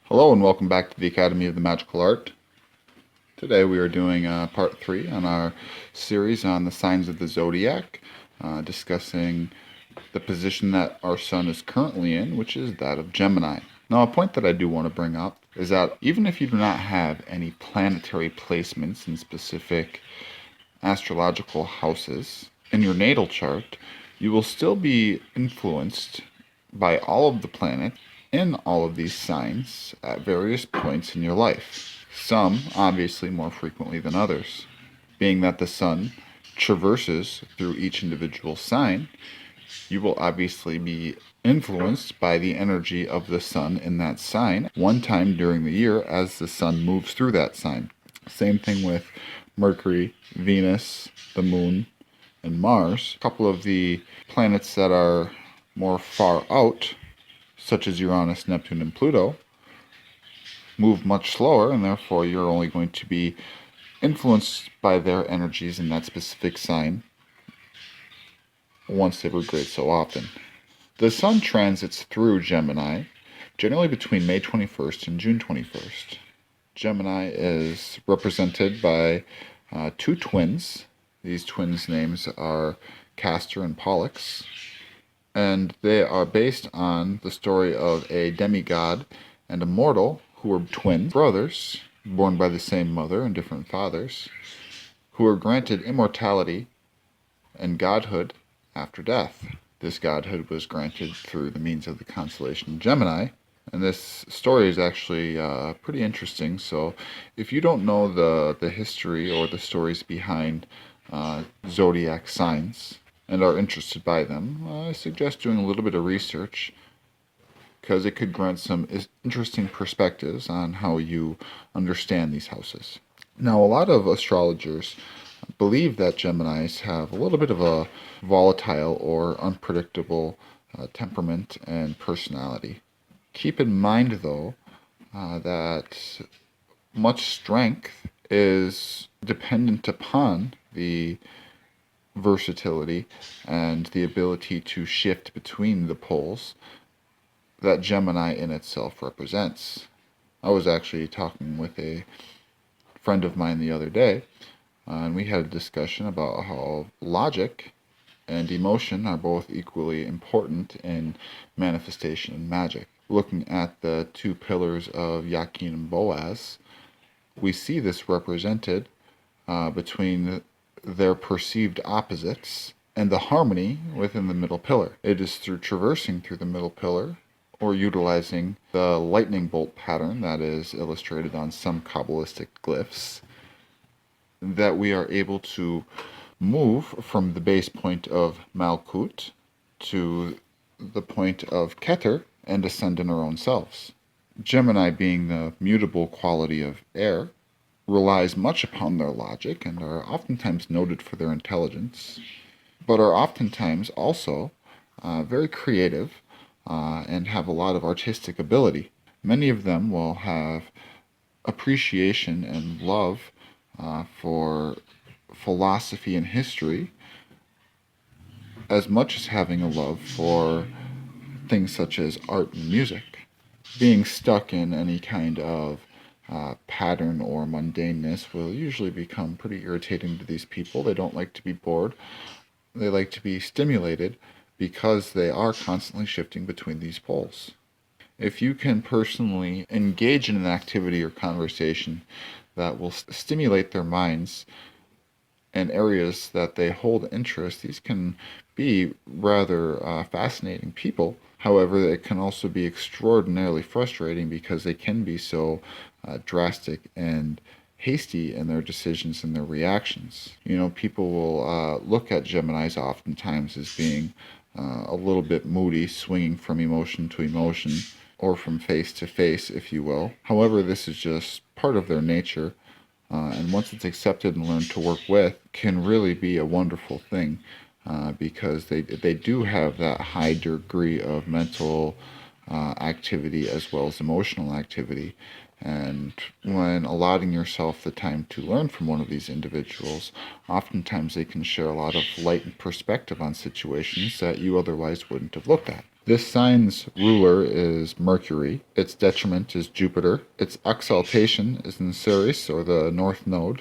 Hello and welcome back to the Academy of the Magical Art. Today we are doing part 3 on our series on the signs of the Zodiac, discussing the position that our sun is currently in, which is that of Gemini. Now, a point that I do want to bring up is that even if you do not have any planetary placements in specific astrological houses in your natal chart, you will still be influenced by all of the planets in all of these signs at various points in your life. Some, obviously, more frequently than others. Being that the sun traverses through each individual sign, you will obviously be influenced by the energy of the sun in that sign one time during the year as the sun moves through that sign. Same thing with Mercury, Venus, the moon, and Mars. A couple of the planets that are more far out, such as Uranus, Neptune, and Pluto, move much slower, and therefore you're only going to be influenced by their energies in that specific sign once they regrade so often. The sun transits through Gemini generally between May 21st and June 21st. Gemini is represented by two twins. These twins' names are Castor and Pollux, and they are based on the story of a demigod and a mortal who were twin brothers, born by the same mother and different fathers, who were granted immortality and godhood after death. This godhood was granted through the means of the constellation Gemini, and this story is actually pretty interesting. So if you don't know the history or the stories behind zodiac signs and are interested by them, I suggest doing a little bit of research, because it could grant some interesting perspectives on how you understand these houses. Now, a lot of astrologers believe that Geminis have a little bit of a volatile or unpredictable temperament and personality. Keep in mind, though, that much strength is dependent upon the versatility and the ability to shift between the poles that Gemini in itself represents. I was actually talking with a friend of mine the other day, and we had a discussion about how logic and emotion are both equally important in manifestation and magic. Looking at the two pillars of Yakin and Boaz, we see this represented between their perceived opposites and the harmony within the middle pillar. It is through traversing through the middle pillar or utilizing the lightning bolt pattern that is illustrated on some Kabbalistic glyphs that we are able to move from the base point of Malkut to the point of Keter and ascend in our own selves. Gemini, being the mutable quality of air, relies much upon their logic and are oftentimes noted for their intelligence, but are oftentimes also very creative and have a lot of artistic ability. Many of them will have appreciation and love for philosophy and history, as much as having a love for things such as art and music. Being stuck in any kind of pattern or mundaneness will usually become pretty irritating to these people. They don't like to be bored. They like to be stimulated because they are constantly shifting between these poles. If you can personally engage in an activity or conversation that will stimulate their minds in areas that they hold interest, these can be rather fascinating people. However, it can also be extraordinarily frustrating because they can be so drastic and hasty in their decisions and their reactions. People will look at Geminis oftentimes as being a little bit moody, swinging from emotion to emotion, or from face to face, if you will. However, this is just part of their nature, and once it's accepted and learned to work with, can really be a wonderful thing, because they do have that high degree of mental activity as well as emotional activity. And when allotting yourself the time to learn from one of these individuals, oftentimes they can share a lot of light and perspective on situations that you otherwise wouldn't have looked at. This sign's ruler is Mercury, its detriment is Jupiter, its exaltation is in Ceres, or the north node,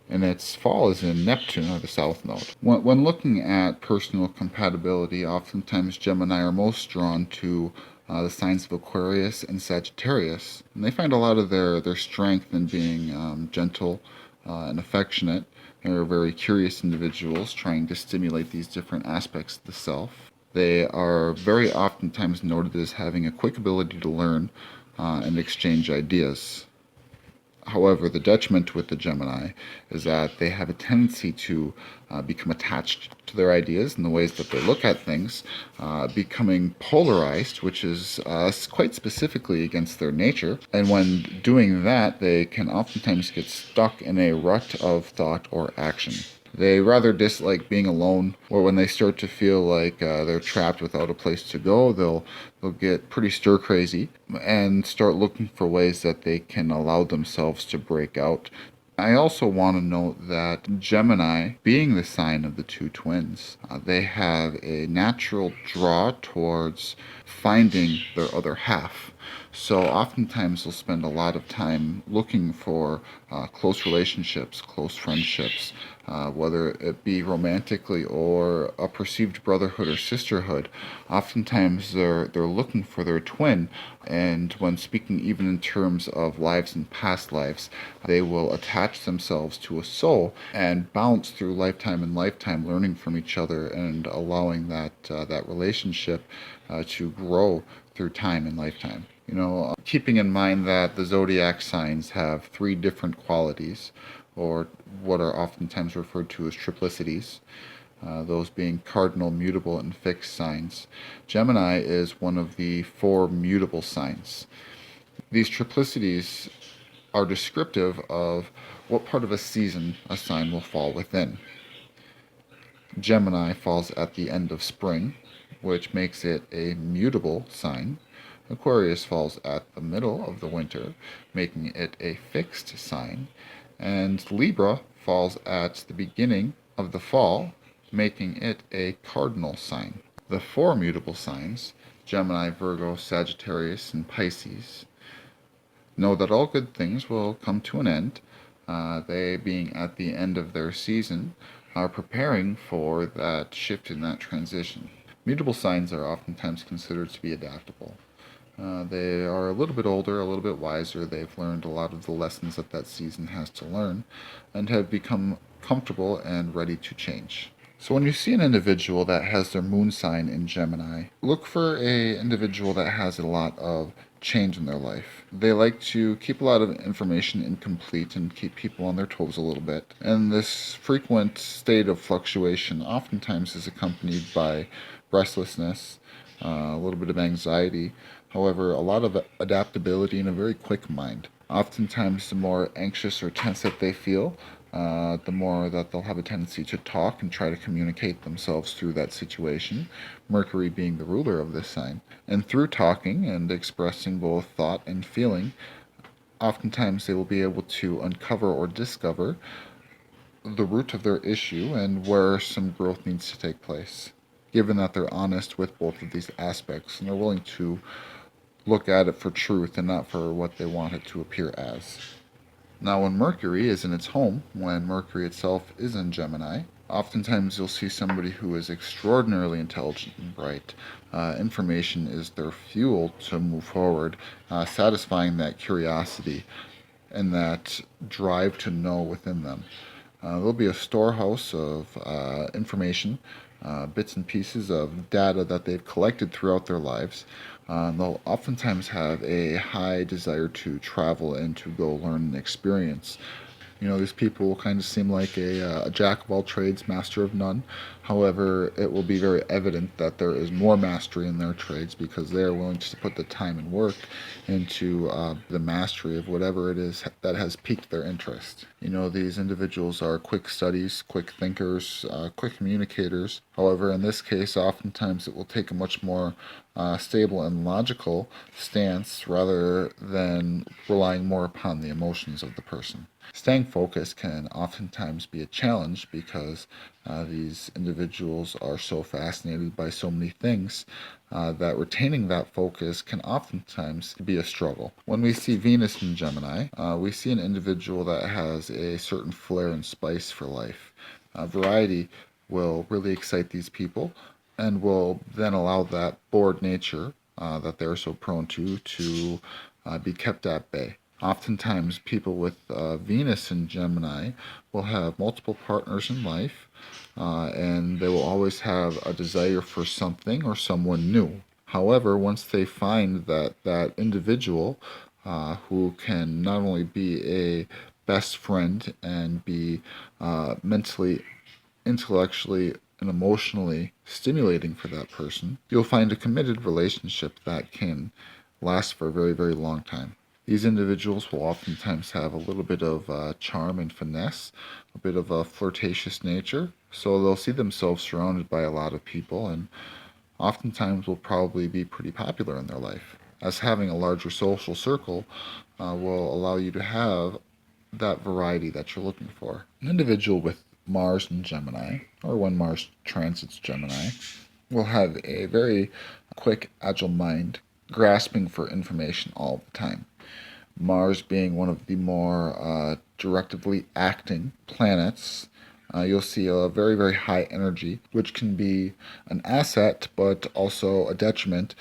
and its fall is in Neptune, or the south node. When looking at personal compatibility, oftentimes Gemini are most drawn to the signs of Aquarius and Sagittarius, and they find a lot of their strength in being gentle and affectionate. They're very curious individuals trying to stimulate these different aspects of the self. They are very oftentimes noted as having a quick ability to learn and exchange ideas. However, the detriment with the Gemini is that they have a tendency to become attached to their ideas and the ways that they look at things, becoming polarized, which is quite specifically against their nature. And when doing that, they can oftentimes get stuck in a rut of thought or action. They rather dislike being alone, or when they start to feel like they're trapped without a place to go, they'll get pretty stir crazy and start looking for ways that they can allow themselves to break out. I also want to note that Gemini, being the sign of the two twins, they have a natural draw towards finding their other half. So oftentimes they'll spend a lot of time looking for close relationships, close friendships, whether it be romantically or a perceived brotherhood or sisterhood. Oftentimes they're looking for their twin, and when speaking even in terms of lives and past lives, they will attach themselves to a soul and bounce through lifetime and lifetime, learning from each other and allowing that relationship to grow through time and lifetime. Keeping in mind that the zodiac signs have 3 different qualities, or what are oftentimes referred to as triplicities, those being cardinal, mutable, and fixed signs. Gemini is one of the 4 mutable signs. These triplicities are descriptive of what part of a season a sign will fall within. Gemini falls at the end of spring, which makes it a mutable sign. Aquarius falls at the middle of the winter, making it a fixed sign. And Libra falls at the beginning of the fall, making it a cardinal sign. The 4 mutable signs, Gemini, Virgo, Sagittarius, and Pisces, know that all good things will come to an end. They, being at the end of their season, are preparing for that shift in that transition. Mutable signs are oftentimes considered to be adaptable. They are a little bit older, a little bit wiser. They've learned a lot of the lessons that season has to learn and have become comfortable and ready to change. So when you see an individual that has their moon sign in Gemini, look for an individual that has a lot of change in their life. They like to keep a lot of information incomplete and keep people on their toes a little bit. And this frequent state of fluctuation oftentimes is accompanied by restlessness, a little bit of anxiety. However, a lot of adaptability and a very quick mind. Oftentimes, the more anxious or tense that they feel, the more that they'll have a tendency to talk and try to communicate themselves through that situation, Mercury being the ruler of this sign. And through talking and expressing both thought and feeling, oftentimes they will be able to uncover or discover the root of their issue and where some growth needs to take place, given that they're honest with both of these aspects and they're willing to look at it for truth and not for what they want it to appear as. Now, when Mercury is in its home, when Mercury itself is in Gemini, oftentimes you'll see somebody who is extraordinarily intelligent and bright. Information is their fuel to move forward, satisfying that curiosity and that drive to know within them. There'll be a storehouse of information, bits and pieces of data that they've collected throughout their lives. They'll oftentimes have a high desire to travel and to go learn and experience. These people will kind of seem like a jack of all trades, master of none. However, it will be very evident that there is more mastery in their trades because they are willing to put the time and work into the mastery of whatever it is that has piqued their interest. These individuals are quick studies, quick thinkers, quick communicators. However, in this case, oftentimes it will take a much more stable and logical stance rather than relying more upon the emotions of the person. Staying focused can oftentimes be a challenge because these individuals are so fascinated by so many things that retaining that focus can oftentimes be a struggle. When we see Venus in Gemini, we see an individual that has a certain flair and spice for life. Variety will really excite these people and will then allow that bored nature that they're so prone to be kept at bay. Oftentimes, people with Venus in Gemini will have multiple partners in life, and they will always have a desire for something or someone new. However, once they find that individual who can not only be a best friend and be mentally, intellectually, and emotionally stimulating for that person, you'll find a committed relationship that can last for a very, very long time. These individuals will oftentimes have a little bit of charm and finesse, a bit of a flirtatious nature, so they'll see themselves surrounded by a lot of people and oftentimes will probably be pretty popular in their life, as having a larger social circle will allow you to have that variety that you're looking for. An individual with Mars in Gemini, or when Mars transits Gemini, will have a very quick, agile mind, grasping for information all the time. Mars being one of the more directively acting planets, you'll see a very, very high energy, which can be an asset but also a detriment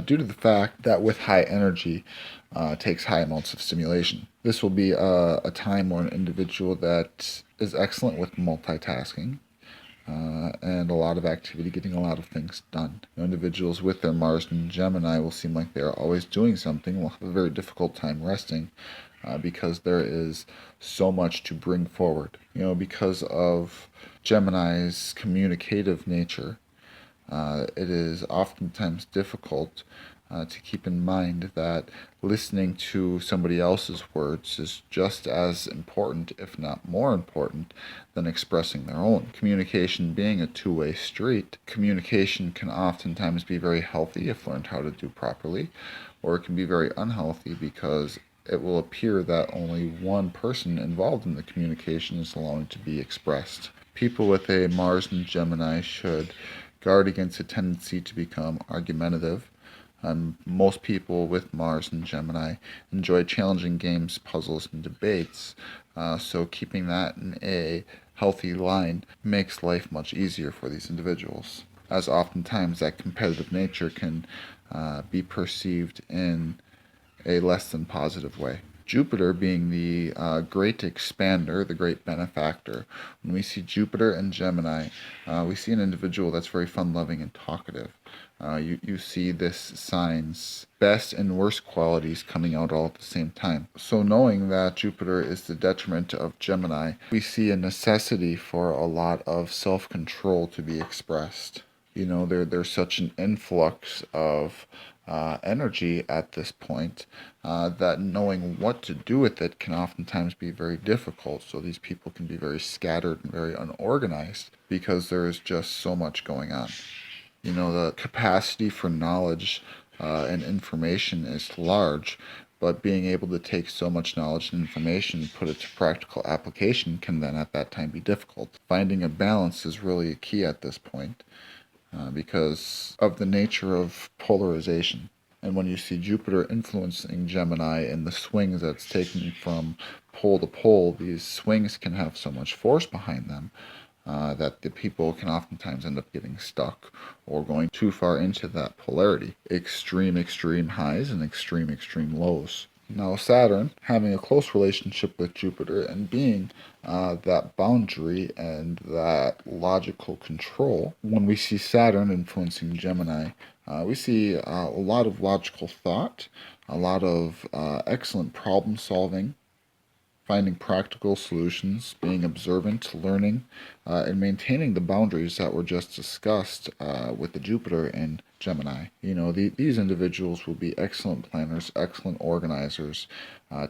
due to the fact that with high energy takes high amounts of stimulation. This will be a time where an individual that is excellent with multitasking, and a lot of activity, getting a lot of things done. Individuals with their Mars in Gemini will seem like they're always doing something, will have a very difficult time resting because there is so much to bring forward. Because of Gemini's communicative nature, it is oftentimes difficult to keep in mind that listening to somebody else's words is just as important, if not more important, than expressing their own. Communication being a two-way street, communication can oftentimes be very healthy if learned how to do properly, or it can be very unhealthy because it will appear that only one person involved in the communication is allowing to be expressed. People with a Mars in Gemini should guard against a tendency to become argumentative. Most people with Mars and Gemini enjoy challenging games, puzzles, and debates, so keeping that in a healthy line makes life much easier for these individuals, as oftentimes that competitive nature can be perceived in a less than positive way. Jupiter being the great expander, the great benefactor. When we see Jupiter and Gemini, we see an individual that's very fun-loving and talkative. You see this sign's best and worst qualities coming out all at the same time. So knowing that Jupiter is the detriment of Gemini, we see a necessity for a lot of self-control to be expressed. There's such an influx of energy at this point that knowing what to do with it can oftentimes be very difficult. So these people can be very scattered and very unorganized because there is just so much going on. The capacity for knowledge and information is large, but being able to take so much knowledge and information and put it to practical application can then at that time be difficult. Finding a balance is really a key at this point because of the nature of polarization. And when you see Jupiter influencing Gemini and the swings that's taken from pole to pole, these swings can have so much force behind them that the people can oftentimes end up getting stuck or going too far into that polarity. Extreme highs and extreme lows. Now Saturn, having a close relationship with Jupiter and being that boundary and that logical control, when we see Saturn influencing Gemini, we see a lot of logical thought, a lot of excellent problem solving, finding practical solutions, being observant, learning, and maintaining the boundaries that were just discussed with the Jupiter in Gemini. These individuals will be excellent planners, excellent organizers,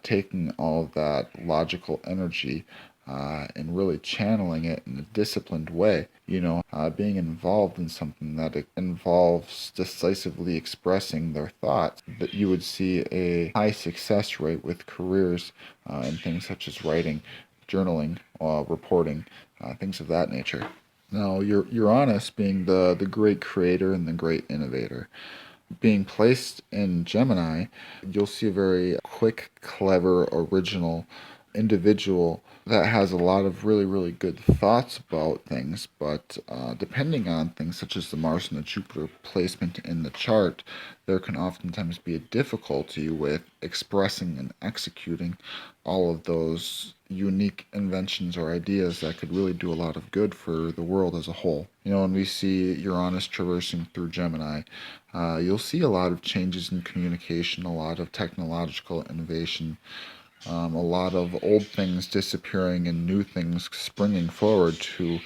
taking all of that logical energy and really channeling it in a disciplined way. Being involved in something that involves decisively expressing their thoughts, that you would see a high success rate with careers in things such as writing, journaling, reporting, things of that nature. Now, Uranus being the great creator and the great innovator. Being placed in Gemini, you'll see a very quick, clever, original individual that has a lot of really, really good thoughts about things, but depending on things such as the Mars and the Jupiter placement in the chart, there can oftentimes be a difficulty with expressing and executing all of those unique inventions or ideas that could really do a lot of good for the world as a whole. When we see Uranus traversing through Gemini, you'll see a lot of changes in communication, a lot of technological innovation, a lot of old things disappearing and new things springing forward to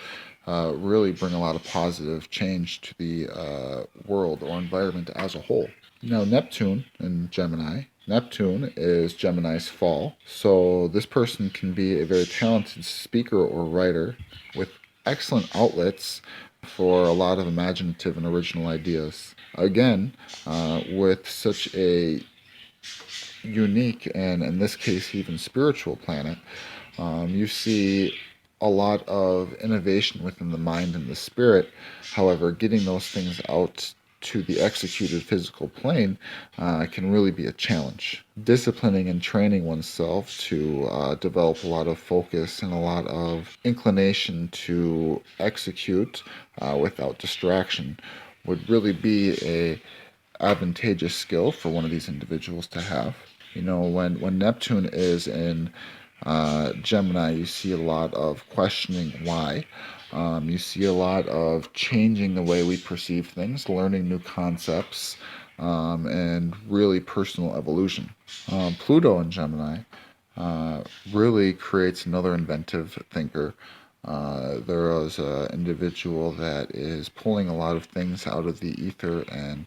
really bring a lot of positive change to the world or environment as a whole. Now, Neptune in Gemini. Neptune is Gemini's fall, so this person can be a very talented speaker or writer with excellent outlets for a lot of imaginative and original ideas. Again, with such a unique and, in this case, even spiritual planet, you see a lot of innovation within the mind and the spirit. However, getting those things out to the executed physical plane can really be a challenge. Disciplining and training oneself to develop a lot of focus and a lot of inclination to execute without distraction would really be a advantageous skill for one of these individuals to have. When Neptune is in Gemini, you see a lot of questioning why. You see a lot of changing the way we perceive things, learning new concepts, and really personal evolution. Pluto in Gemini really creates another inventive thinker. There is an individual that is pulling a lot of things out of the ether and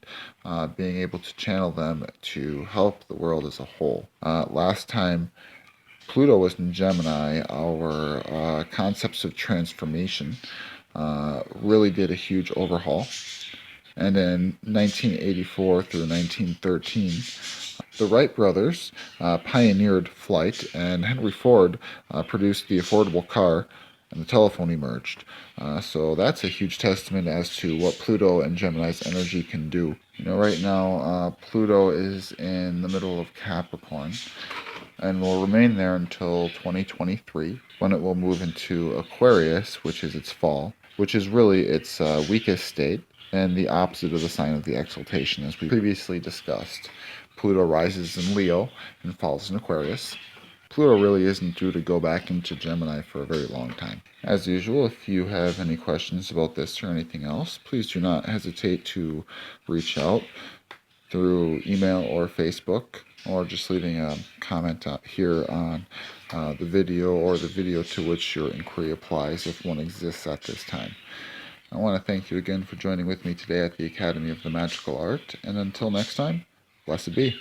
being able to channel them to help the world as a whole. Last time Pluto was in Gemini, our concepts of transformation really did a huge overhaul. And in 1984 through 1913, the Wright brothers pioneered flight, and Henry Ford produced the affordable car, and the telephone emerged. So that's a huge testament as to what Pluto and Gemini's energy can do. Right now, Pluto is in the middle of Capricorn and will remain there until 2023, when it will move into Aquarius, which is its fall, which is really its weakest state and the opposite of the sign of the exaltation, as we previously discussed. Pluto rises in Leo and falls in Aquarius. Pluto really isn't due to go back into Gemini for a very long time. As usual, if you have any questions about this or anything else, please do not hesitate to reach out through email or Facebook, or just leaving a comment here on the video or the video to which your inquiry applies, if one exists at this time. I want to thank you again for joining with me today at the Academy of the Magical Art, and until next time, blessed be.